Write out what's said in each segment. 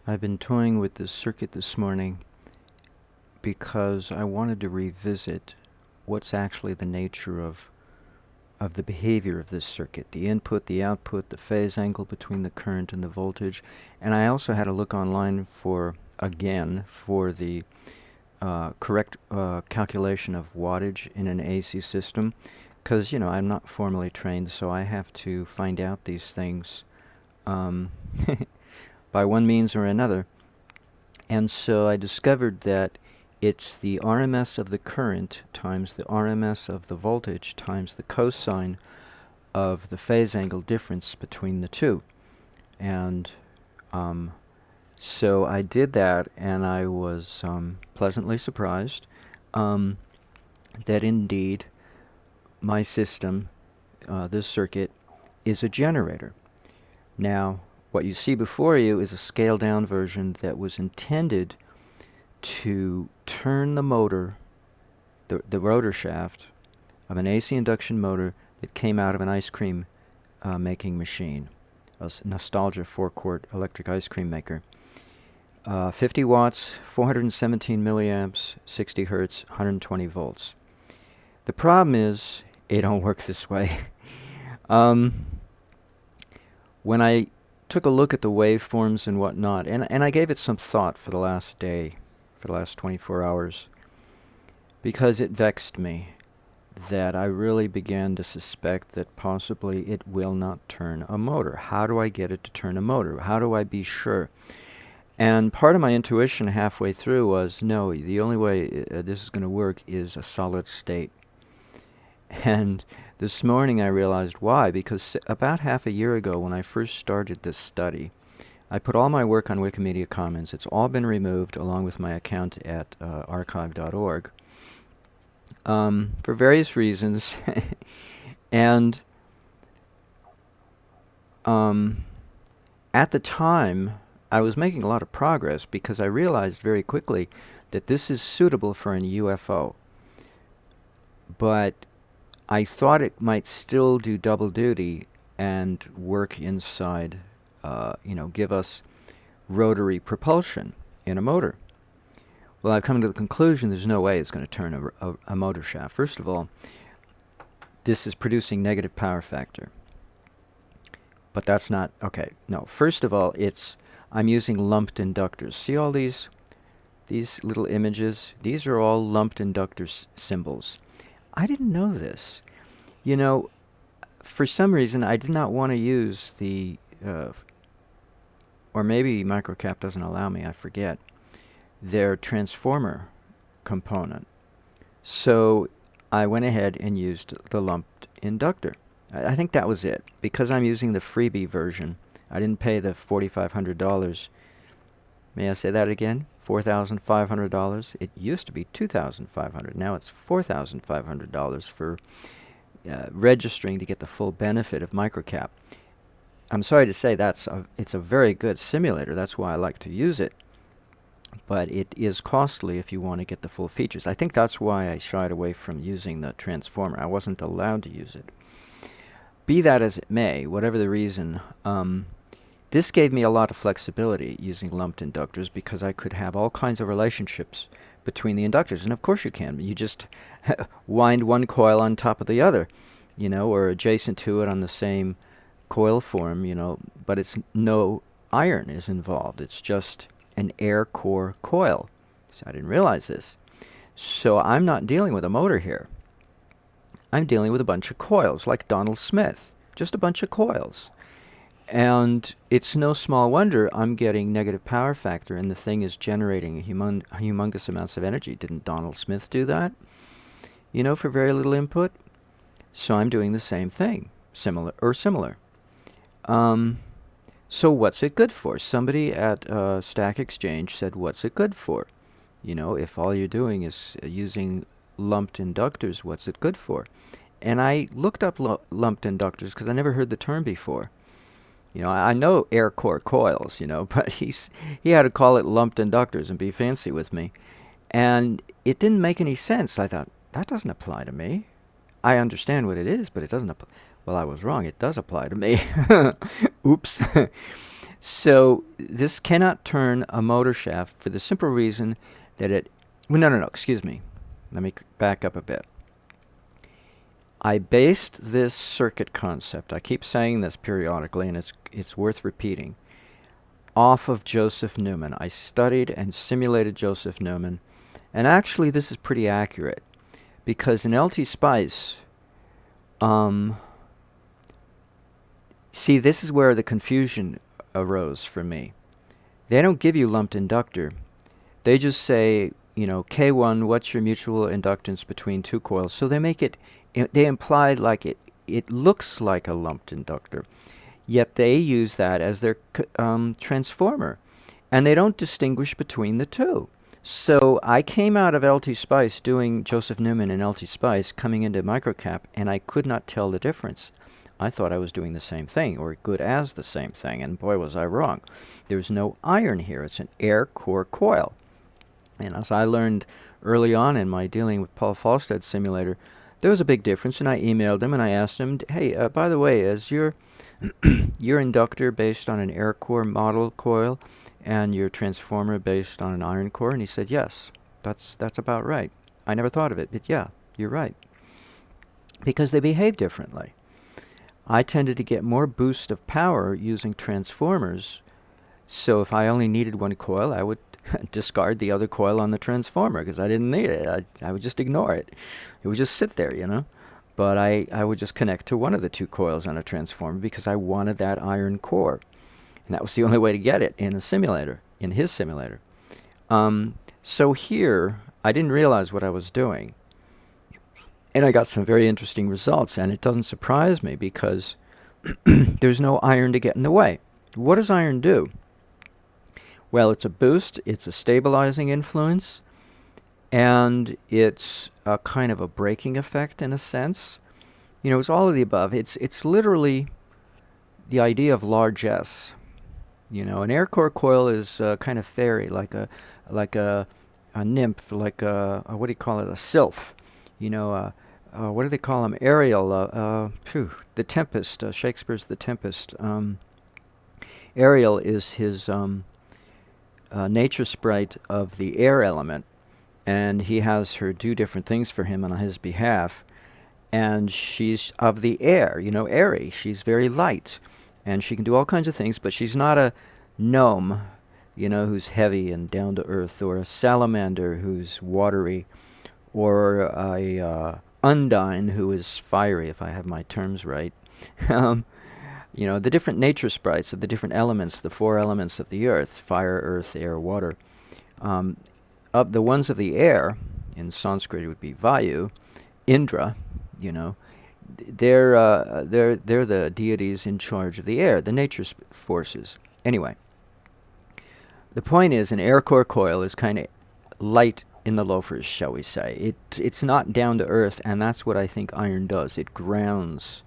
I've been toying with this circuit this morning because I wanted to revisit what's actually the nature of the behavior of this circuit, the input, the output, the phase angle between the current and the voltage. And I also had a look online for the correct calculation of wattage in an AC system, because, I'm not formally trained, so I have to find out these things um, by one means or another. And so I discovered that it's the RMS of the current times the RMS of the voltage times the cosine of the phase angle difference between the two. And so I did that, and I was pleasantly surprised that indeed my system, this circuit, is a generator. Now, what you see before you is a scaled-down version that was intended to turn the motor, the rotor shaft of an AC induction motor that came out of an ice cream making machine, a Nostalgia 4-quart electric ice cream maker. 50 watts, 417 milliamps, 60 hertz, 120 volts. The problem is, it don't work this way. When I took a look at the waveforms and whatnot, and I gave it some thought for the last day, for the last 24 hours, because it vexed me that I really began to suspect that possibly it will not turn a motor. How do I get it to turn a motor? How do I be sure? And part of my intuition halfway through was, no, the only way this is going to work is a solid state. And this morning I realized why, because about half a year ago when I first started this study, I put all my work on Wikimedia Commons. It's all been removed along with my account at archive.org for various reasons. And at the time, I was making a lot of progress because I realized very quickly that this is suitable for an UFO. But I thought it might still do double duty and work inside, give us rotary propulsion in a motor. Well, I've come to the conclusion there's no way it's going to turn a motor shaft. First of all, this is producing negative power factor. But that's not, okay, no. First of all, I'm using lumped inductors. See all these little images? These are all lumped inductor symbols. I didn't know this. For some reason, I did not want to use or maybe Microcap doesn't allow me, I forget, their transformer component. So I went ahead and used the lumped inductor. I think that was it. Because I'm using the freebie version, I didn't pay the $4,500. May I say that again? $4,500. It used to be $2,500. Now it's $4,500 for registering to get the full benefit of Microcap. I'm sorry to say it's a very good simulator. That's why I like to use it. But it is costly if you want to get the full features. I think that's why I shied away from using the transformer. I wasn't allowed to use it. Be that as it may, whatever the reason, this gave me a lot of flexibility using lumped inductors because I could have all kinds of relationships between the inductors. And of course you can. You just wind one coil on top of the other, or adjacent to it on the same coil form, but it's no iron is involved. It's just an air core coil. So I didn't realize this. So I'm not dealing with a motor here. I'm dealing with a bunch of coils, like Donald Smith. Just a bunch of coils. And it's no small wonder I'm getting negative power factor, and the thing is generating humongous amounts of energy. Didn't Donald Smith do that? For very little input? So I'm doing the same thing, similar. So what's it good for? Somebody at Stack Exchange said, what's it good for? If all you're doing is using lumped inductors, what's it good for? And I looked up lumped inductors because I never heard the term before. I know air core coils, but he had to call it lumped inductors and be fancy with me. And it didn't make any sense. I thought, that doesn't apply to me. I understand what it is, but it doesn't apply. Well, I was wrong. It does apply to me. Oops. So this cannot turn a motor shaft for the simple reason that it... Well, no, excuse me. Let me back up a bit. I based this circuit concept, I keep saying this periodically, and it's worth repeating, off of Joseph Newman. I studied and simulated Joseph Newman, and actually this is pretty accurate, because in LT Spice, see, this is where the confusion arose for me. They don't give you lumped inductor. They just say, you know, K1, what's your mutual inductance between two coils? So they make it, they implied like it looks like a lumped inductor. Yet they use that as their transformer. And they don't distinguish between the two. So I came out of LT Spice doing Joseph Newman and LT Spice coming into microcap, and I could not tell the difference. I thought I was doing the same thing, or good as the same thing, and boy was I wrong. There's no iron here. It's an air core coil. And as I learned early on in my dealing with Paul Falstad's simulator, there was a big difference, and I emailed him and I asked him, hey, by the way, is your inductor based on an air core model coil and your transformer based on an iron core? And he said, yes, that's about right. I never thought of it, but yeah, you're right. Because they behave differently. I tended to get more boost of power using transformers, so if I only needed one coil, I would discard the other coil on the transformer because I didn't need it. I would just ignore it. It would just sit there, you know. But I would just connect to one of the two coils on a transformer because I wanted that iron core. And that was the only way to get it in a simulator, in his simulator. So here, I didn't realize what I was doing. And I got some very interesting results, and it doesn't surprise me because there's no iron to get in the way. What does iron do? Well, it's a boost, it's a stabilizing influence, and it's a kind of a braking effect in a sense. You know, it's all of the above. It's literally the idea of largesse. You know, an air core coil is kind of fairy, like a nymph, like a what do you call it, a sylph. You know, what do they call him? Ariel, the Tempest, Shakespeare's The Tempest. Ariel is his nature sprite of the air element, and he has her do different things for him on his behalf. And she's of the air, you know, airy. She's very light, and she can do all kinds of things, but she's not a gnome, you know, who's heavy and down to earth, or a salamander who's watery, or a undine who is fiery, if I have my terms right. You know, the different nature sprites of the different elements, the four elements of the earth, fire, earth, air, water. Of the ones of the air, in Sanskrit it would be Vayu, Indra, you know, they're the deities in charge of the air, the nature forces. Anyway, the point is, an air core coil is kind of light in the loafers, shall we say. It's not down to earth, and that's what I think iron does. It grounds,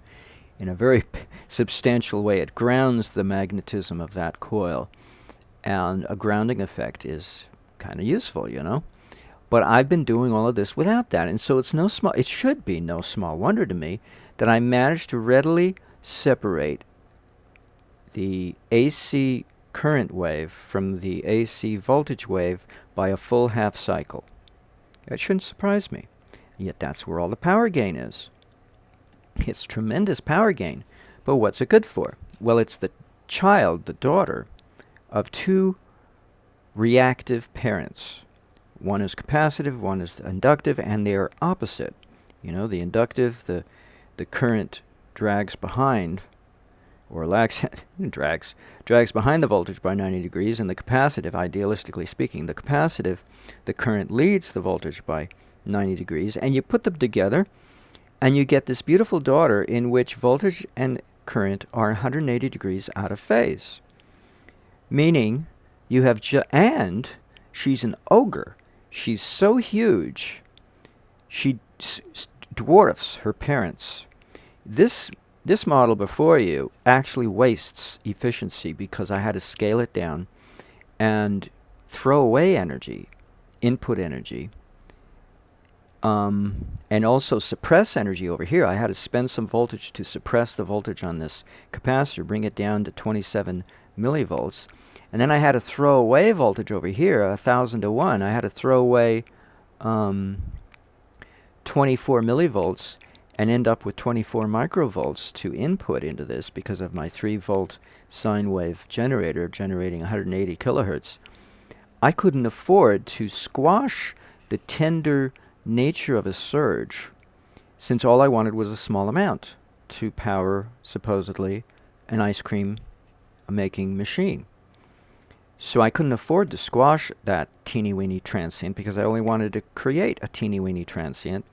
in a very substantial way, it grounds the magnetism of that coil. And a grounding effect is kind of useful, you know. But I've been doing all of this without that, and so it should be no small wonder to me that I managed to readily separate the AC current wave from the AC voltage wave by a full half cycle. It shouldn't surprise me. Yet that's where all the power gain is. It's tremendous power gain. But what's it good for? Well, it's the child, the daughter, of two reactive parents. One is capacitive, one is inductive, and they are opposite. You know, the inductive, the current drags behind, or lags, drags behind the voltage by 90 degrees, and the capacitive, idealistically speaking, the capacitive, the current leads the voltage by 90 degrees, and you put them together, and you get this beautiful daughter in which voltage and current are 180 degrees out of phase. Meaning, you have and she's an ogre. She's so huge, she dwarfs her parents. This model before you actually wastes efficiency because I had to scale it down and throw away energy, input energy, and also suppress energy over here. I had to spend some voltage to suppress the voltage on this capacitor, bring it down to 27 millivolts. And then I had to throw away voltage over here, 1,000 to 1. I had to throw away 24 millivolts and end up with 24 microvolts to input into this because of my 3-volt sine wave generator generating 180 kilohertz. I couldn't afford to squash the tender nature of a surge, since all I wanted was a small amount to power, supposedly, an ice cream making machine. So I couldn't afford to squash that teeny-weeny transient because I only wanted to create a teeny-weeny transient.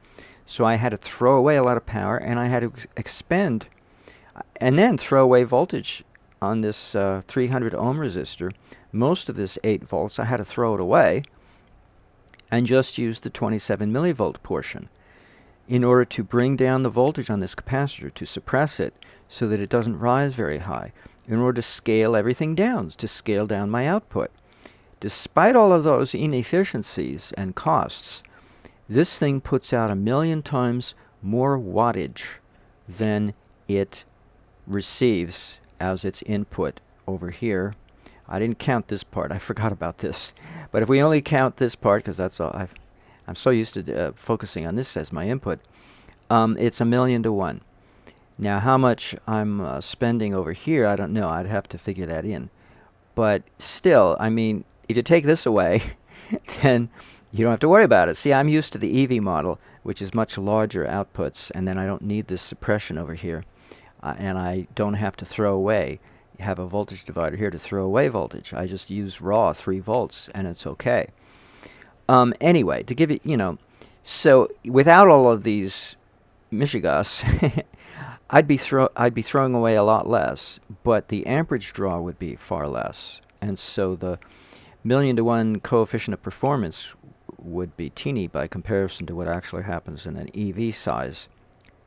So I had to throw away a lot of power, and I had to expend and then throw away voltage on this 300 ohm resistor. Most of this 8 volts, I had to throw it away and just use the 27 millivolt portion in order to bring down the voltage on this capacitor, to suppress it so that it doesn't rise very high, in order to scale everything down, to scale down my output. Despite all of those inefficiencies and costs, this thing puts out 1,000,000 times more wattage than it receives as its input over here. I didn't count this part. I forgot about this. But if we only count this part, because that's all I'm so used to focusing on this as my input, it's 1,000,000 to 1. Now, how much I'm spending over here, I don't know. I'd have to figure that in. But still, I mean, if you take this away, then you don't have to worry about it. See, I'm used to the EV model, which is much larger outputs, and then I don't need this suppression over here. And I don't have to throw away. You have a voltage divider here to throw away voltage. I just use raw 3 volts, and it's okay. Anyway, to give you, so without all of these mishigas, I'd be throwing away a lot less, but the amperage draw would be far less, and so the 1,000,000 to 1 coefficient of performance would be teeny by comparison to what actually happens in an EV size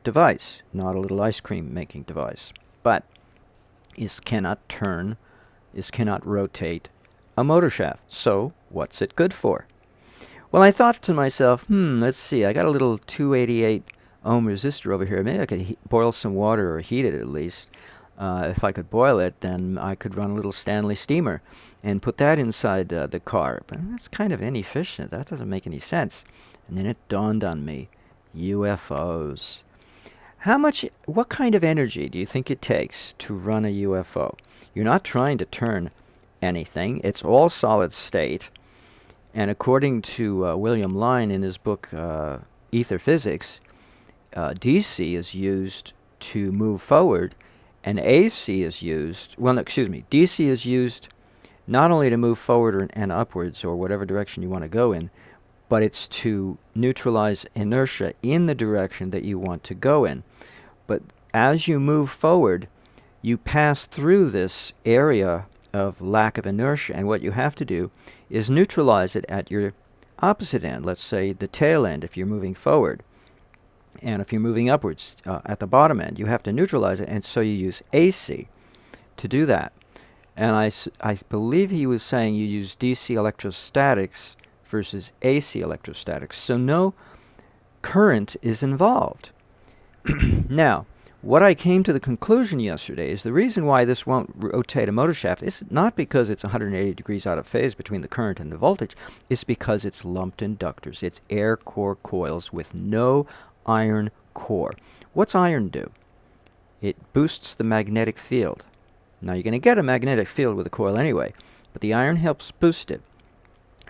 device, not a little ice cream making device. But it cannot rotate a motor shaft. So what's it good for? Well, I thought to myself, let's see, I got a little 288 ohm resistor over here. Maybe I could boil some water or heat it at least. If I could boil it, then I could run a little Stanley steamer and put that inside the car. But that's kind of inefficient. That doesn't make any sense. And then it dawned on me, UFOs. What kind of energy do you think it takes to run a UFO? You're not trying to turn anything. It's all solid state. And according to William Lyne in his book Ether Physics, DC is used to move forward, and AC is used, DC is used not only to move forward and upwards or whatever direction you want to go in, but it's to neutralize inertia in the direction that you want to go in. But as you move forward, you pass through this area of lack of inertia, and what you have to do is neutralize it at your opposite end, let's say the tail end if you're moving forward. And if you're moving upwards at the bottom end, you have to neutralize it, and so you use AC to do that. And I believe he was saying you use DC electrostatics versus AC electrostatics, so no current is involved. Now, what I came to the conclusion yesterday is the reason why this won't rotate a motor shaft is not because it's 180 degrees out of phase between the current and the voltage, it's because it's lumped inductors. It's air core coils with no iron core. What's iron do? It boosts the magnetic field. Now you're going to get a magnetic field with a coil anyway, but the iron helps boost it.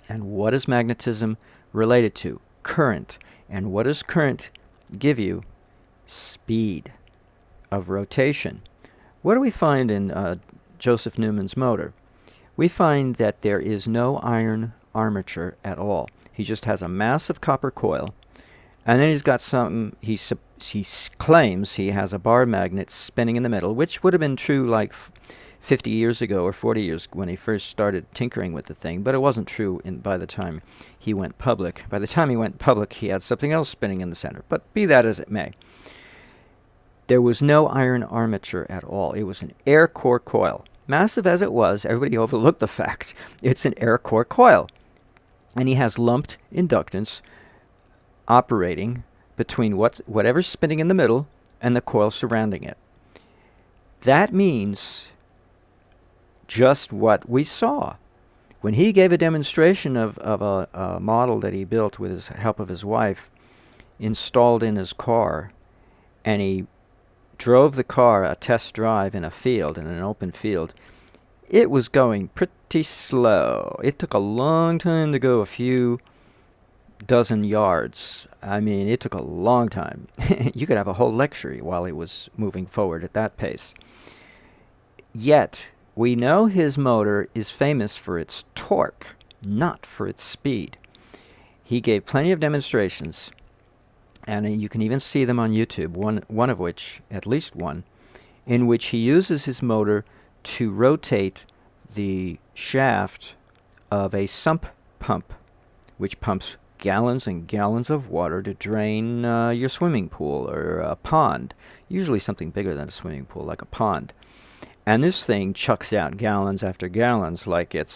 And what is magnetism related to? Current. And what does current give you? Speed of rotation. What do we find in Joseph Newman's motor? We find that there is no iron armature at all. He just has a massive copper coil, and then he's got something, he claims he has a bar magnet spinning in the middle, which would have been true like 50 years ago or 40 years when he first started tinkering with the thing, but it wasn't true by the time he went public. By the time he went public, he had something else spinning in the center, but be that as it may. There was no iron armature at all. It was an air core coil. Massive as it was, everybody overlooked the fact it's an air core coil. And he has lumped inductance operating between whatever's spinning in the middle and the coil surrounding it. That means just what we saw. When he gave a demonstration of a model that he built with the help of his wife, installed in his car, and he drove the car a test drive in a field, in an open field, it was going pretty slow. It took a long time to go a few dozen yards. I mean, it took a long time. You could have a whole lecture while it was moving forward at that pace. Yet, we know his motor is famous for its torque, not for its speed. He gave plenty of demonstrations, and you can even see them on YouTube, one of which, at least one, in which he uses his motor to rotate the shaft of a sump pump, which pumps gallons and gallons of water to drain your swimming pool or a pond, usually something bigger than a swimming pool, like a pond. And this thing chucks out gallons after gallons like it's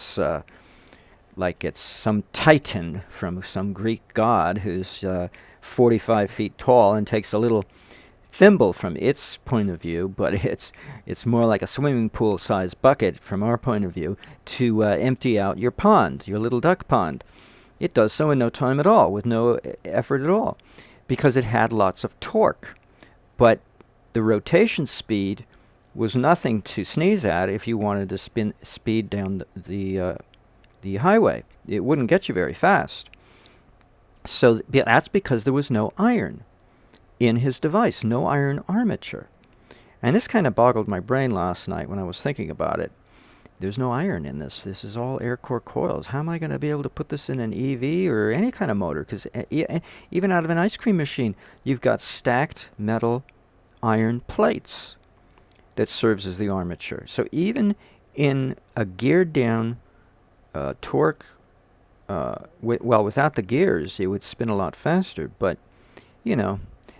some titan from some Greek god who's 45 feet tall and takes a little thimble from its point of view, but it's more like a swimming pool-sized bucket from our point of view to empty out your pond, your little duck pond. It does so in no time at all, with no effort at all, because it had lots of torque. But the rotation speed was nothing to sneeze at if you wanted to speed down the highway. It wouldn't get you very fast. So that's because there was no iron in his device, no iron armature. And this kind of boggled my brain last night when I was thinking about it. There's no iron in this. This is all air core coils. How am I going to be able to put this in an EV or any kind of motor? Because even out of an ice cream machine, you've got stacked metal iron plates that serves as the armature. So even in a geared down torque, without the gears, it would spin a lot faster. But,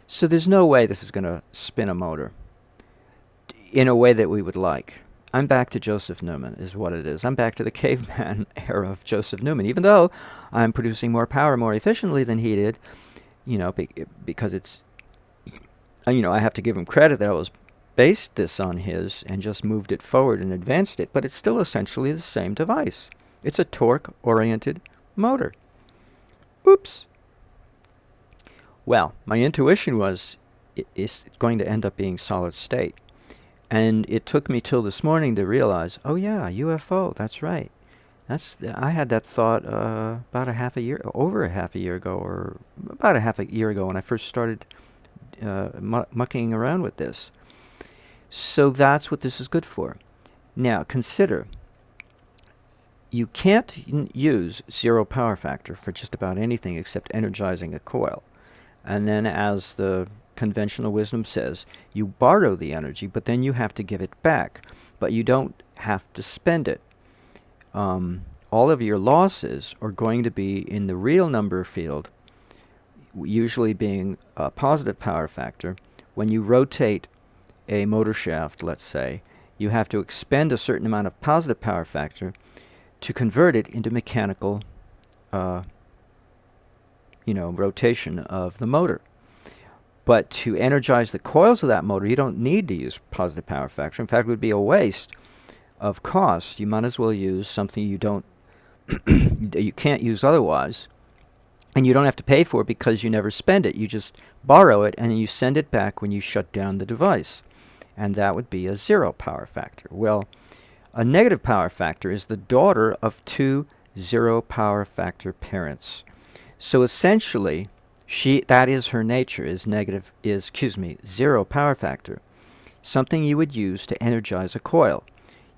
so there's no way this is going to spin a motor in a way that we would like. I'm back to Joseph Newman, is what it is. I'm back to the caveman era of Joseph Newman, even though I'm producing more power more efficiently than he did, because it's, I have to give him credit that I was based this on his and just moved it forward and advanced it, but it's still essentially the same device. It's a torque-oriented motor. Oops. Well, my intuition was it's going to end up being solid state. And it took me till this morning to realize, oh yeah, UFO, that's right. I had that thought over a half a year ago, or about a half a year ago when I first started mucking around with this. So that's what this is good for. Now, consider, you can't use zero power factor for just about anything except energizing a coil. And then, as the conventional wisdom says, you borrow the energy, but then you have to give it back. But you don't have to spend it. All of your losses are going to be in the real number field, usually being a positive power factor. When you rotate a motor shaft, let's say, you have to expend a certain amount of positive power factor to convert it into mechanical rotation of the motor. But to energize the coils of that motor, you don't need to use positive power factor. In fact, it would be a waste of cost. You might as well use something you can't use otherwise, and you don't have to pay for it because you never spend it. You just borrow it, and then you send it back when you shut down the device. And that would be a zero power factor. Well, a negative power factor is the daughter of two zero power factor parents. So essentially, that is her nature, is zero power factor, something you would use to energize a coil.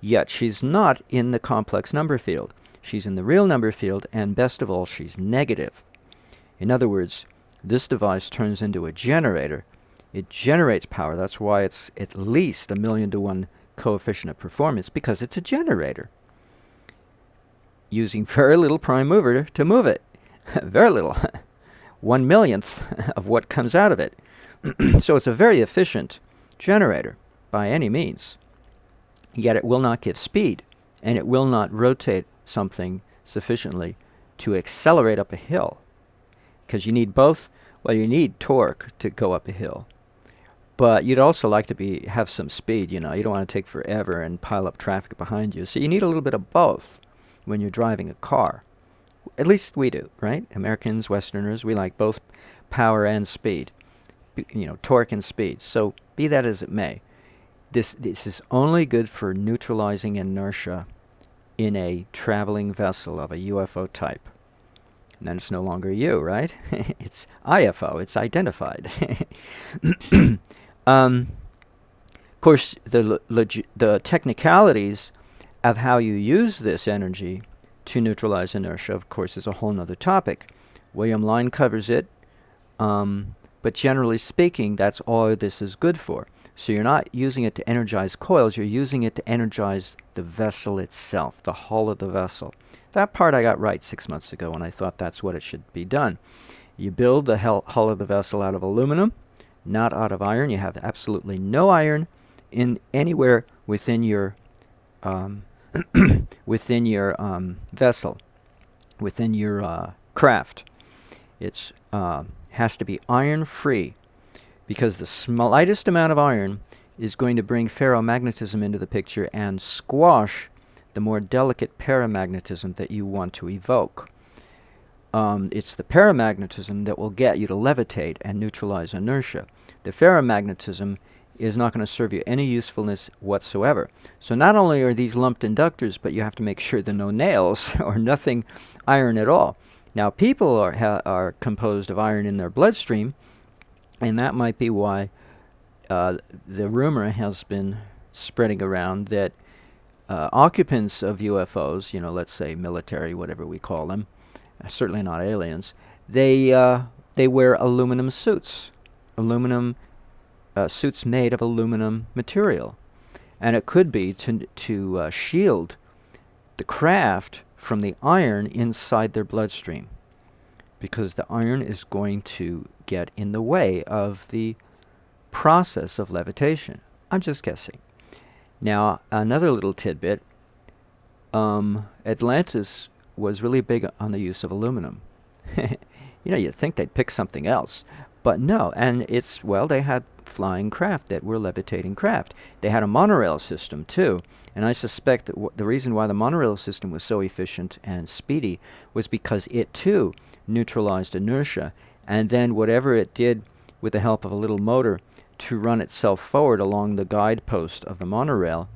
Yet she's not in the complex number field. She's in the real number field, and best of all, she's negative. In other words, this device turns into a generator. It generates power. That's why it's at least 1,000,000 to 1 coefficient of performance, because it's a generator, using very little prime mover to move it. Very little. 1/1,000,000th of what comes out of it. So it's a very efficient generator by any means. Yet it will not give speed, and it will not rotate something sufficiently to accelerate up a hill, because you need both. Well, you need torque to go up a hill, But you'd also like to have some speed, you know. You don't want to take forever and pile up traffic behind you. So you need a little bit of both when you're driving a car. At least we do, right? Americans, Westerners, we like both power and speed. You know, torque and speed. So be that as it may, this is only good for neutralizing inertia in a traveling vessel of a UFO type. And then it's no longer you, right? It's IFO. It's identified. Of course, the technicalities of how you use this energy to neutralize inertia, of course, is a whole nother topic. William Lyne covers it, but generally speaking, that's all this is good for. So you're not using it to energize coils, you're using it to energize the vessel itself, the hull of the vessel. That part I got right 6 months ago, and I thought that's what it should be done. You build the hull of the vessel out of aluminum, not out of iron. You have absolutely no iron in anywhere within your vessel, within your craft. It's has to be iron-free, because the slightest amount of iron is going to bring ferromagnetism into the picture and squash the more delicate paramagnetism that you want to evoke. It's the paramagnetism that will get you to levitate and neutralize inertia. The ferromagnetism is not going to serve you any usefulness whatsoever. So not only are these lumped inductors, but you have to make sure there are no nails or nothing iron at all. Now, people are composed of iron in their bloodstream, and that might be why the rumor has been spreading around that occupants of UFOs, you know, let's say military, whatever we call them, certainly not aliens, they wear aluminum suits, suits made of aluminum material, and it could be to shield the craft from the iron inside their bloodstream, because the iron is going to get in the way of the process of levitation. I'm just guessing. Now, another little tidbit, Atlantis was really big on the use of aluminum. You know, you'd think they'd pick something else, but no. And they had flying craft that were levitating craft. They had a monorail system too, and I suspect that the reason why the monorail system was so efficient and speedy was because it too neutralized inertia, and then whatever it did with the help of a little motor to run itself forward along the guidepost of the monorail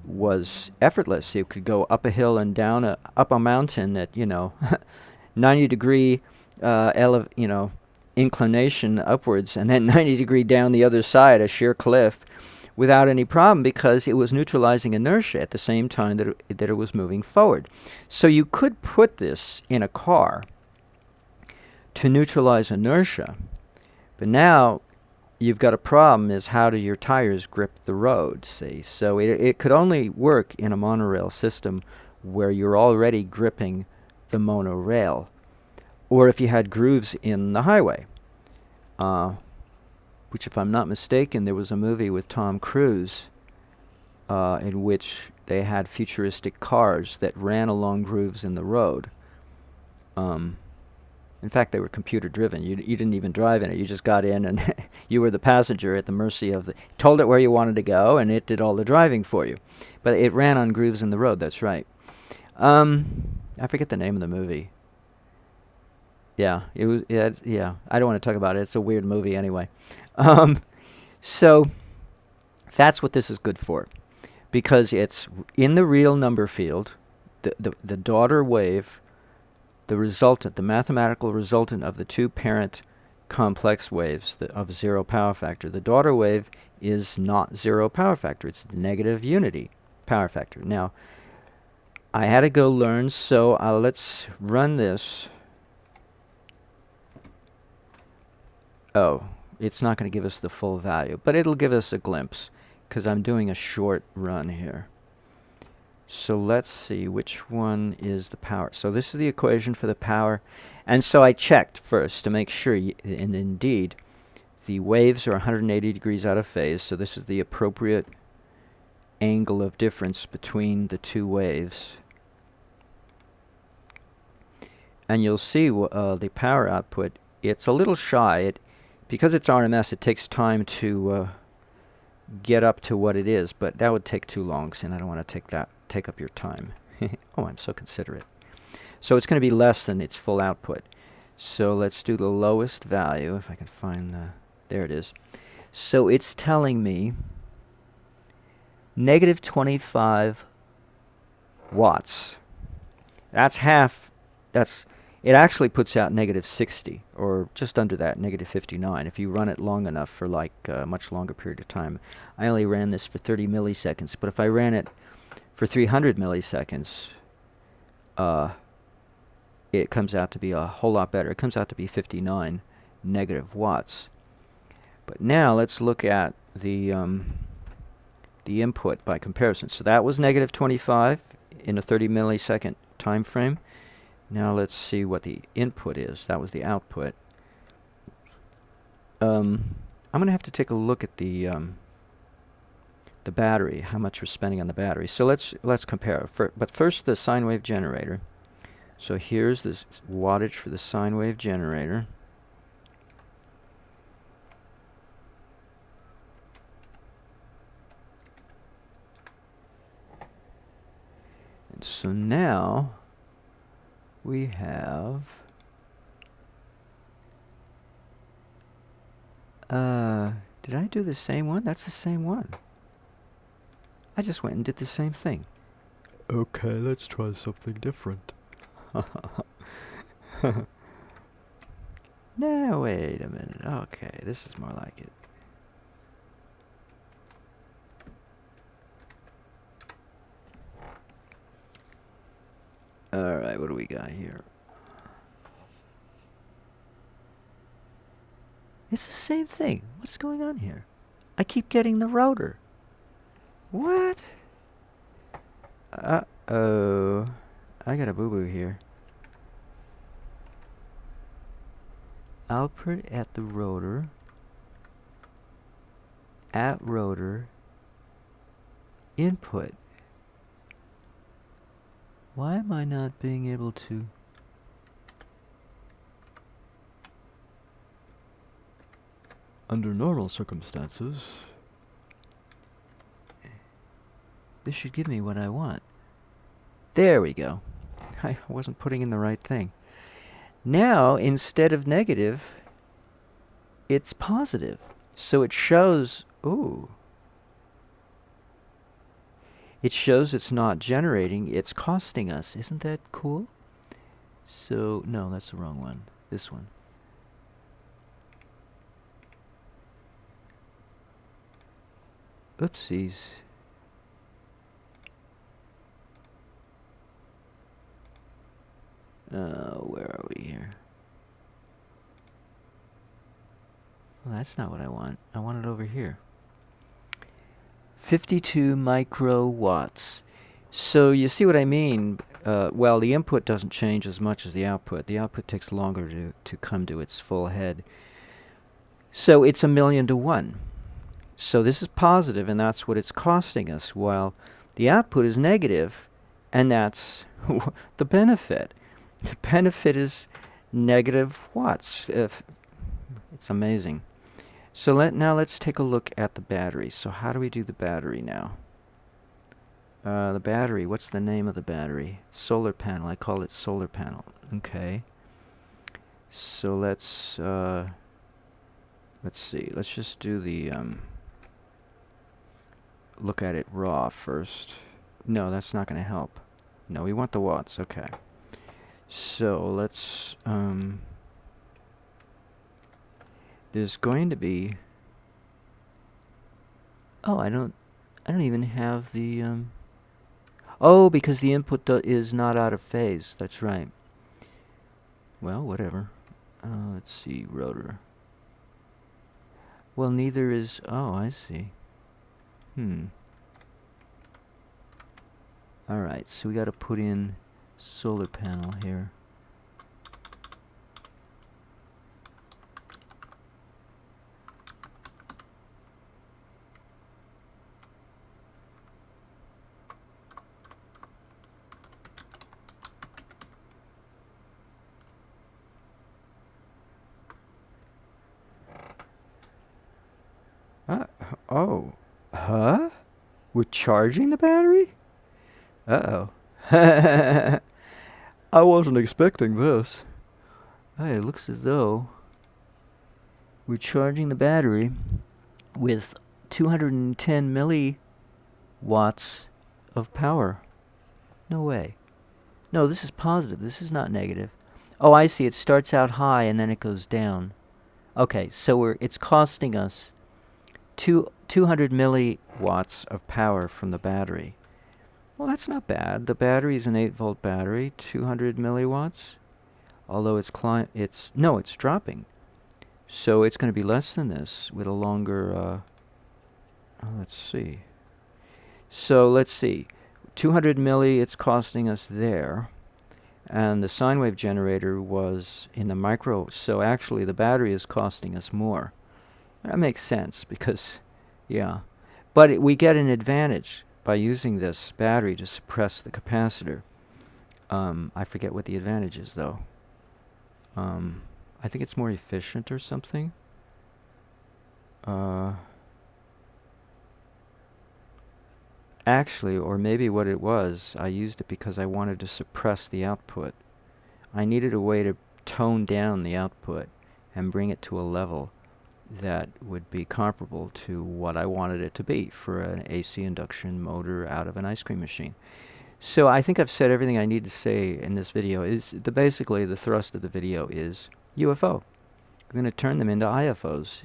was effortless. You could go up a hill and down up a mountain at 90-degree inclination upwards, and then 90-degree down the other side, a sheer cliff, without any problem, because it was neutralizing inertia at the same time that it was moving forward. So you could put this in a car to neutralize inertia, but now you've got a problem, is how do your tires grip the road, see? So it could only work in a monorail system where you're already gripping the monorail, or if you had grooves in the highway, which, if I'm not mistaken, there was a movie with Tom Cruise in which they had futuristic cars that ran along grooves in the road. In fact, they were computer-driven. You didn't even drive in it. You just got in, and you were the passenger at the mercy of told it where you wanted to go, and it did all the driving for you. But it ran on grooves in the road, that's right. I forget the name of the movie. Yeah, it was. Yeah, I don't want to talk about it. It's a weird movie anyway. So that's what this is good for, because it's in the real number field. The daughter wave, the mathematical resultant of the two parent complex waves of zero power factor. The daughter wave is not zero power factor. It's negative unity power factor. Now, I had to go learn, so let's run this. Oh, it's not going to give us the full value, but it'll give us a glimpse, because I'm doing a short run here. So let's see which one is the power. So this is the equation for the power. And so I checked first to make sure, and indeed, the waves are 180 degrees out of phase, so this is the appropriate angle of difference between the two waves. And you'll see the power output, it's a little shy. Because it's RMS, it takes time to get up to what it is, but that would take too long, and I don't want to take up your time. Oh, I'm so considerate. So it's going to be less than its full output. So let's do the lowest value, if I can find the... There it is. So it's telling me negative 25 watts. That's half. It actually puts out negative 60, or just under that, negative 59, if you run it long enough for like a much longer period of time. I only ran this for 30 milliseconds, but if I ran it for 300 milliseconds, it comes out to be a whole lot better. It comes out to be 59 negative watts. But now let's look at the input by comparison. So that was negative 25 in a 30 millisecond time frame. Now let's see what the input is. That was the output. I'm going to have to take a look at the battery, how much we're spending on the battery. So let's compare. But first, the sine wave generator. So here's this wattage for the sine wave generator. And so now we have did I do the same one? That's the same one. I just went and did the same thing. Okay, let's try something different. No, wait a minute. Okay, this is more like it. Alright, what do we got here? It's the same thing. What's going on here? I keep getting the rotor. What? Uh-oh. I got a boo-boo here. Output at the rotor. At rotor. Input. Why am I not being able to... Under normal circumstances, this should give me what I want. There we go. I wasn't putting in the right thing. Now, instead of negative, it's positive. So it shows, ooh. It shows it's not generating, it's costing us. Isn't that cool? So, no, that's the wrong one. This one. Oopsies. Where are we here? Well, that's not what I want. I want it over here. 52 microwatts. So you see what I mean? Well, the input doesn't change as much as the output. The output takes longer to come to its full head. So it's 1,000,000 to 1. So this is positive, and that's what it's costing us, while the output is negative, and that's the benefit. The benefit is negative watts. It's amazing. So now let's take a look at the battery. So how do we do the battery now? The battery, what's the name of the battery? Solar panel. I call it solar panel. Okay. So let's see. Let's just do the look at it raw first. No, that's not going to help. No, we want the watts. Okay. So let's there's going to be... Oh, I don't even have the oh, because the input is not out of phase. That's right. Well, whatever. Let's see, rotor. Well, neither is... Oh, I see. Alright, so we got to put in solar panel here. Oh. Huh? We're charging the battery? Uh-oh. I wasn't expecting this. Hey, it looks as though we're charging the battery with 210 milliwatts of power. No way. No, this is positive. This is not negative. Oh, I see. It starts out high and then it goes down. Okay, so it's costing us 200 milliwatts of power from the battery. Well, that's not bad. The battery is an 8-volt battery, 200 milliwatts. Although it's dropping. So it's going to be less than this with a longer, let's see. So let's see. 200 milli it's costing us there. And the sine wave generator was in the micro. So actually the battery is costing us more. That makes sense because, yeah. But we get an advantage by using this battery to suppress the capacitor. I forget what the advantage is though. I think it's more efficient or something. Actually, or maybe what it was, I used it because I wanted to suppress the output. I needed a way to tone down the output and bring it to a level that would be comparable to what I wanted it to be for an AC induction motor out of an ice cream machine. So I think I've said everything I need to say in this video. Basically the thrust of the video is UFO. I'm going to turn them into IFOs.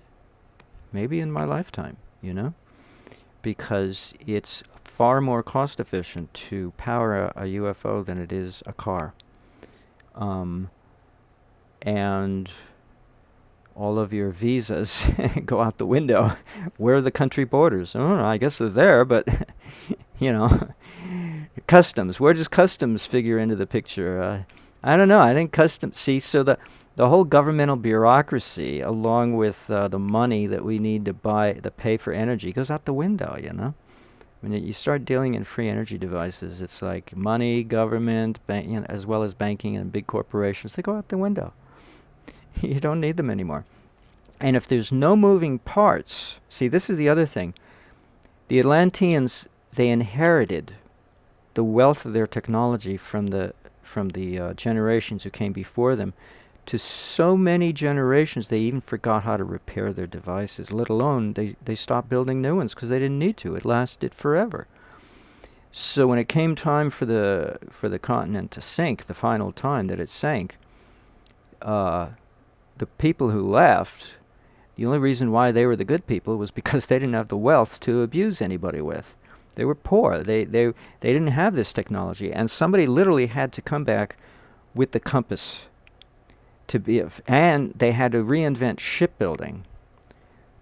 Maybe in my lifetime, you know? Because it's far more cost efficient to power a UFO than it is a car. And all of your visas go out the window. Where are the country borders? I don't know, I guess they're there, but, you know, customs. Where does customs figure into the picture? I don't know. I think customs, so the whole governmental bureaucracy, along with the money that we need to pay for energy, goes out the window, you know? When you start dealing in free energy devices, it's like money, government, as well as banking and big corporations, they go out the window. You don't need them anymore. And if there's no moving parts, see, this is the other thing. The Atlanteans, they inherited the wealth of their technology from the generations who came before them. To so many generations, they even forgot how to repair their devices, let alone they stopped building new ones because they didn't need to. It lasted forever. So when it came time for the continent to sink, the final time that it sank, the people who left, the only reason why they were the good people was because they didn't have the wealth to abuse anybody with. They were poor. They didn't have this technology, and somebody literally had to come back with the compass and they had to reinvent shipbuilding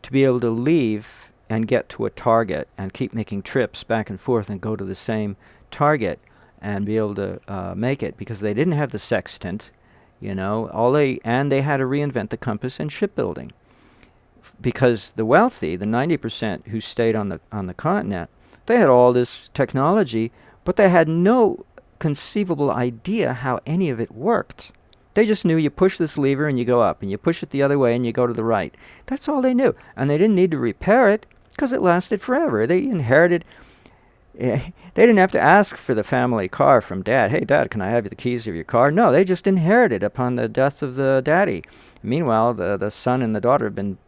to be able to leave and get to a target and keep making trips back and forth and go to the same target and be able to make it, because they didn't have the sextant, you know. And they had to reinvent the compass and shipbuilding, because the wealthy, the 90% who stayed on the continent, they had all this technology, but they had no conceivable idea how any of it worked. They just knew you push this lever and you go up, and you push it the other way and you go to the right. That's all they knew. And they didn't need to repair it because it lasted forever. They inherited. They didn't have to ask for the family car from Dad. Hey, Dad, can I have the keys of your car? No, they just inherited upon the death of the daddy. Meanwhile, the son and the daughter have been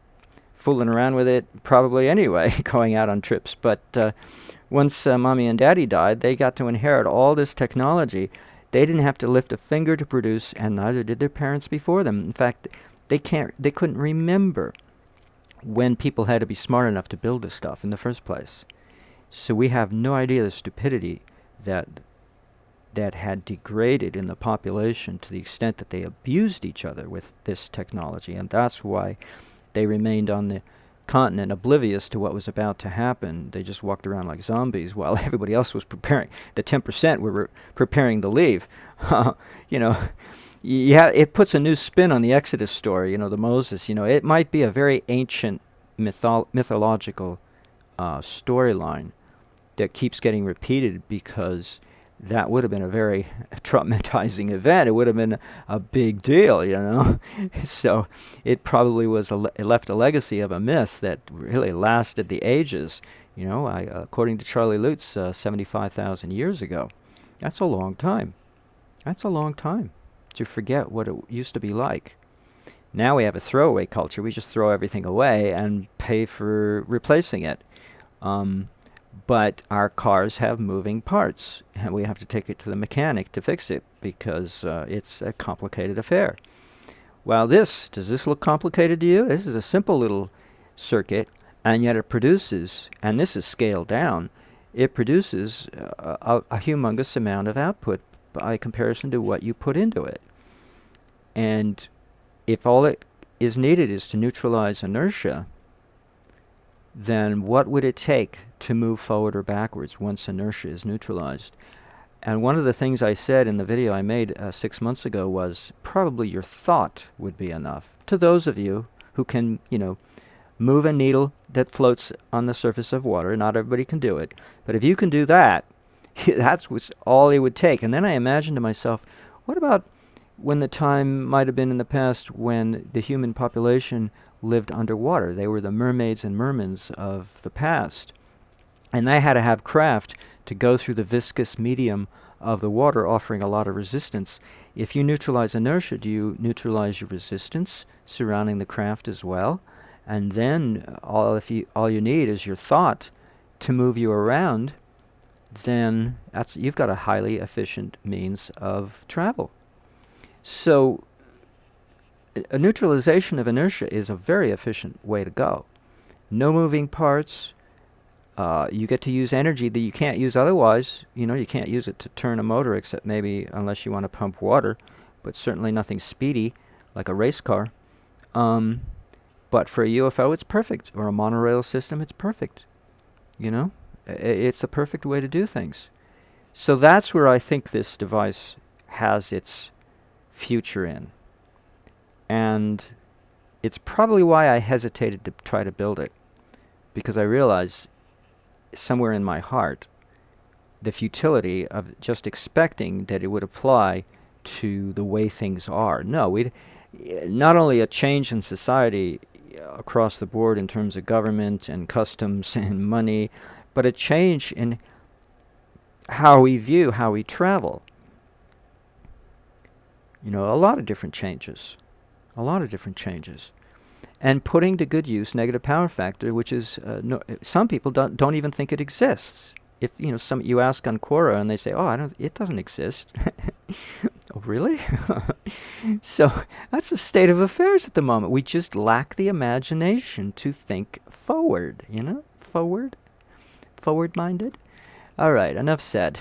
fooling around with it probably anyway, going out on trips. But once Mommy and Daddy died, they got to inherit all this technology. They didn't have to lift a finger to produce, and neither did their parents before them. In fact, they couldn't remember when people had to be smart enough to build this stuff in the first place. So we have no idea the stupidity that had degraded in the population to the extent that they abused each other with this technology, and that's why they remained on the continent oblivious to what was about to happen. They just walked around like zombies while everybody else was preparing. The 10% were preparing to leave. You know, yeah, it puts a new spin on the Exodus story, you know, the Moses. You know, it might be a very ancient mythological storyline that keeps getting repeated because that would have been a very traumatizing event. It would have been a big deal, you know. So it probably was it left a legacy of a myth that really lasted the ages. You know, according to Charlie Lutz, 75,000 years ago. That's a long time. That's a long time to forget what it used to be like. Now we have a throwaway culture. We just throw everything away and pay for replacing it. But our cars have moving parts, and we have to take it to the mechanic to fix it because it's a complicated affair. Well, does this look complicated to you? This is a simple little circuit, and yet it produces, and this is scaled down, it produces a humongous amount of output by comparison to what you put into it. And if all it is needed is to neutralize inertia, then what would it take to move forward or backwards once inertia is neutralized? And one of the things I said in the video I made 6 months ago was probably your thought would be enough. To those of you who can, you know, move a needle that floats on the surface of water, not everybody can do it, but if you can do that, that's all it would take. And then I imagined to myself, what about when the time might have been in the past when the human population lived underwater? They were the mermaids and mermans of the past. And they had to have craft to go through the viscous medium of the water, offering a lot of resistance. If you neutralize inertia, do you neutralize your resistance surrounding the craft as well? And then all you need is your thought to move you around, then you've got a highly efficient means of travel. So a neutralization of inertia is a very efficient way to go. No moving parts. You get to use energy that you can't use otherwise. You know, you can't use it to turn a motor, except maybe unless you want to pump water, but certainly nothing speedy like a race car. But for a UFO, it's perfect. Or a monorail system, it's perfect. You know, it's the perfect way to do things. So that's where I think this device has its future in. And it's probably why I hesitated to try to build it, because I realized somewhere in my heart the futility of just expecting that it would apply to the way things are. No, not only a change in society across the board in terms of government and customs and money, but a change in how we view, how we travel. You know, a lot of different changes. A lot of different changes. And putting to good use negative power factor, which is, some people don't even think it exists. If, you know, you ask on Quora and they say, oh, it doesn't exist. Oh, really? So that's the state of affairs at the moment. We just lack the imagination to think forward, you know? Forward-minded. All right, enough said.